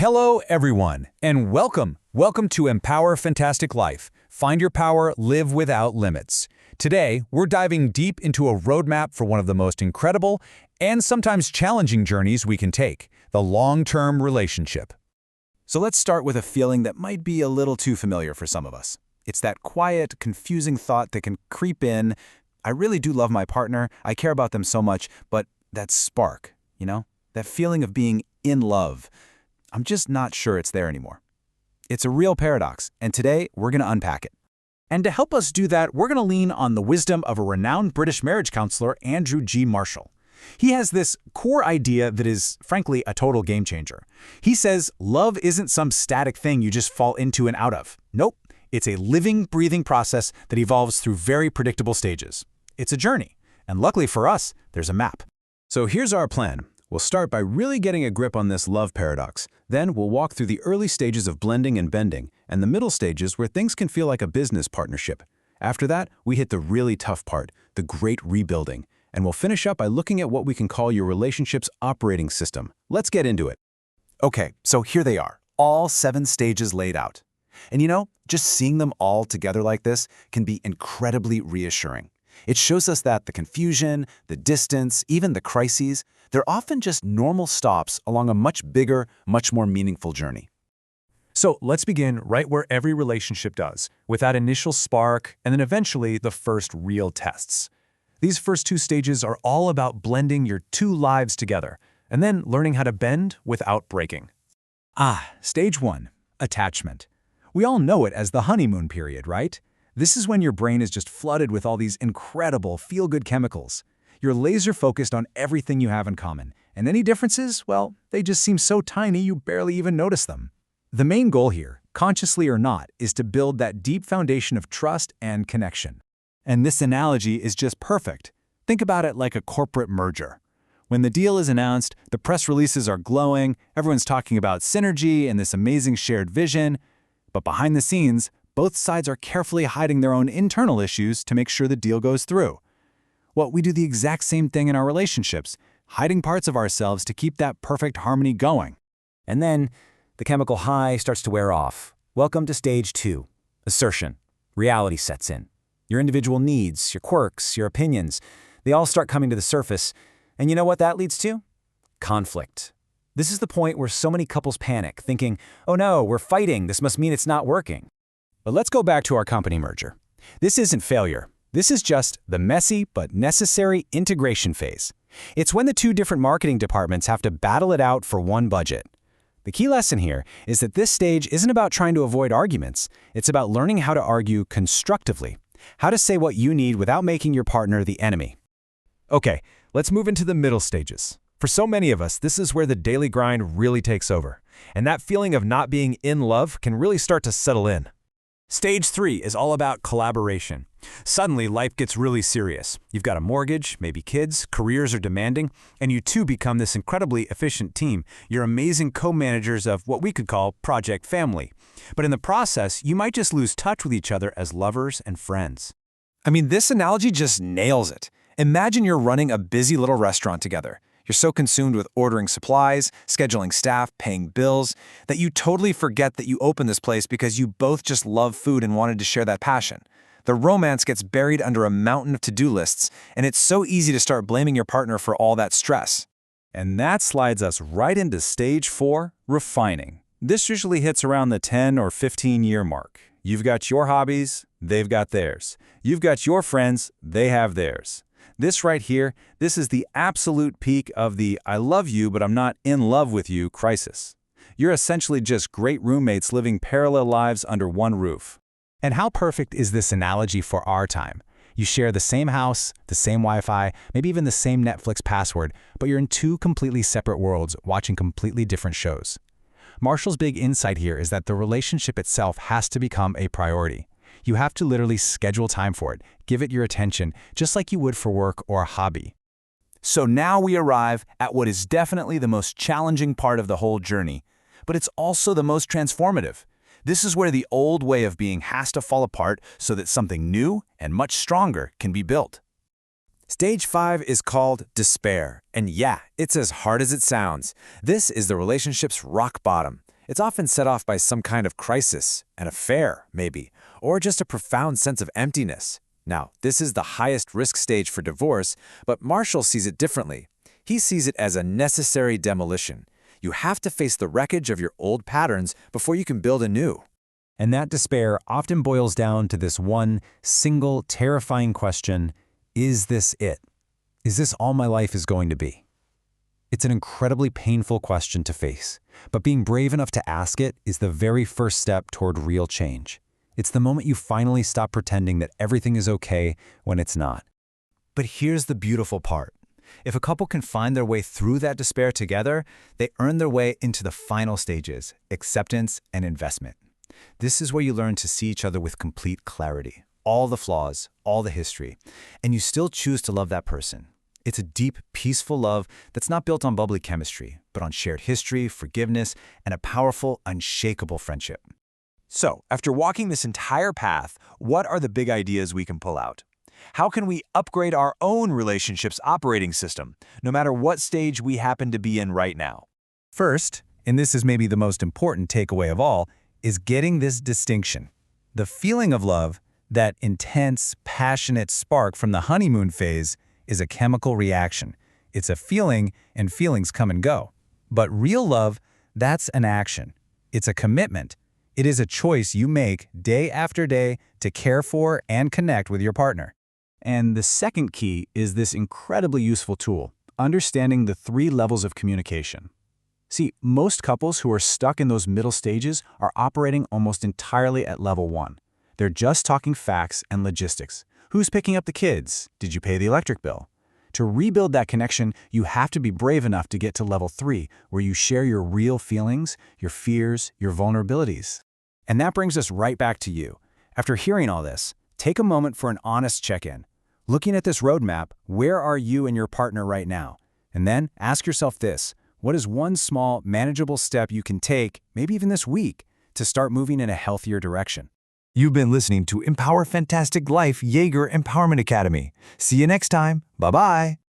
Hello, everyone, and welcome. Welcome to Empower Fantastic Life. Find your power, live without limits. Today, we're diving deep into a roadmap for one of the most incredible and sometimes challenging journeys we can take, the long-term relationship. So let's start with a feeling that might be a little too familiar for some of us. It's that quiet, confusing thought that can creep in. I really do love my partner, I care about them so much, but that spark, that feeling of being in love, I'm just not sure it's there anymore. It's a real paradox, and today we're going to unpack it. And to help us do that, we're going to lean on the wisdom of a renowned British marriage counselor, Andrew G. Marshall. He has this core idea that is, frankly, a total game changer. He says love isn't some static thing you just fall into and out of. Nope, it's a living, breathing process that evolves through very predictable stages. It's a journey, and luckily for us, there's a map. So here's our plan. We'll start by really getting a grip on this love paradox. Then we'll walk through the early stages of blending and bending, and the middle stages where things can feel like a business partnership. After that, we hit the really tough part, the great rebuilding, and we'll finish up by looking at what we can call your relationship's operating system. Let's get into it. Okay, so here they are, all 7 stages laid out. And just seeing them all together like this can be incredibly reassuring. It shows us that the confusion, the distance, even the crises, they're often just normal stops along a much bigger, much more meaningful journey. So let's begin right where every relationship does, with that initial spark and then eventually the first real tests. These first 2 stages are all about blending your 2 lives together and then learning how to bend without breaking. Stage 1, attachment. We all know it as the honeymoon period, right? This is when your brain is just flooded with all these incredible feel-good chemicals. You're laser-focused on everything you have in common, and any differences, well, they just seem so tiny you barely even notice them. The main goal here, consciously or not, is to build that deep foundation of trust and connection. And this analogy is just perfect. Think about it like a corporate merger. When the deal is announced, the press releases are glowing, everyone's talking about synergy and this amazing shared vision, but behind the scenes, both sides are carefully hiding their own internal issues to make sure the deal goes through. Well, we do the exact same thing in our relationships, hiding parts of ourselves to keep that perfect harmony going. And then, the chemical high starts to wear off. Welcome to stage 2, assertion. Reality sets in. Your individual needs, your quirks, your opinions, they all start coming to the surface. And you know what that leads to? Conflict. This is the point where so many couples panic, thinking, oh no, we're fighting, this must mean it's not working. But let's go back to our company merger. This isn't failure. This is just the messy but necessary integration phase. It's when the 2 different marketing departments have to battle it out for one budget. The key lesson here is that this stage isn't about trying to avoid arguments. It's about learning how to argue constructively, how to say what you need without making your partner the enemy. Okay, let's move into the middle stages. For so many of us, this is where the daily grind really takes over, and that feeling of not being in love can really start to settle in. Stage 3 is all about collaboration. Suddenly, life gets really serious. You've got a mortgage, maybe kids, careers are demanding, and you two become this incredibly efficient team. You're amazing co-managers of what we could call Project Family. But in the process, you might just lose touch with each other as lovers and friends. This analogy just nails it. Imagine you're running a busy little restaurant together. You're so consumed with ordering supplies, scheduling staff, paying bills, that you totally forget that you opened this place because you both just love food and wanted to share that passion. The romance gets buried under a mountain of to-do lists, and it's so easy to start blaming your partner for all that stress. And that slides us right into stage 4, refining. This usually hits around the 10 or 15-year mark. You've got your hobbies, they've got theirs. You've got your friends, they have theirs. This right here, this is the absolute peak of the I love you but I'm not in love with you crisis. You're essentially just great roommates living parallel lives under one roof. And how perfect is this analogy for our time? You share the same house, the same Wi-Fi, maybe even the same Netflix password, but you're in 2 completely separate worlds watching completely different shows. Marshall's big insight here is that the relationship itself has to become a priority. You have to literally schedule time for it, give it your attention, just like you would for work or a hobby. So now we arrive at what is definitely the most challenging part of the whole journey, but it's also the most transformative. This is where the old way of being has to fall apart so that something new and much stronger can be built. Stage 5 is called despair, and yeah, it's as hard as it sounds. This is the relationship's rock bottom. It's often set off by some kind of crisis, an affair, maybe, or just a profound sense of emptiness. Now, this is the highest risk stage for divorce, but Marshall sees it differently. He sees it as a necessary demolition. You have to face the wreckage of your old patterns before you can build anew. And that despair often boils down to this one single, terrifying question: is this it? Is this all my life is going to be? It's an incredibly painful question to face, but being brave enough to ask it is the very first step toward real change. It's the moment you finally stop pretending that everything is okay when it's not. But here's the beautiful part. If a couple can find their way through that despair together, they earn their way into the final stages: acceptance and investment. This is where you learn to see each other with complete clarity, all the flaws, all the history, and you still choose to love that person. It's a deep, peaceful love that's not built on bubbly chemistry, but on shared history, forgiveness, and a powerful, unshakable friendship. So, after walking this entire path, what are the big ideas we can pull out? How can we upgrade our own relationships operating system, no matter what stage we happen to be in right now? First, and this is maybe the most important takeaway of all, is getting this distinction. The feeling of love, that intense, passionate spark from the honeymoon phase, is a chemical reaction. It's a feeling, and feelings come and go. But real love, that's an action. It's a commitment. It is a choice you make day after day to care for and connect with your partner. And the second key is this incredibly useful tool: understanding the 3 levels of communication. See, most couples who are stuck in those middle stages are operating almost entirely at level 1. They're just talking facts and logistics. Who's picking up the kids? Did you pay the electric bill? To rebuild that connection, you have to be brave enough to get to level 3, where you share your real feelings, your fears, your vulnerabilities. And that brings us right back to you. After hearing all this, take a moment for an honest check-in. Looking at this roadmap, where are you and your partner right now? And then ask yourself this: what is one small, manageable step you can take, maybe even this week, to start moving in a healthier direction? You've been listening to Empower Fantastic Life Jaeger Empowerment Academy. See you next time. Bye-bye.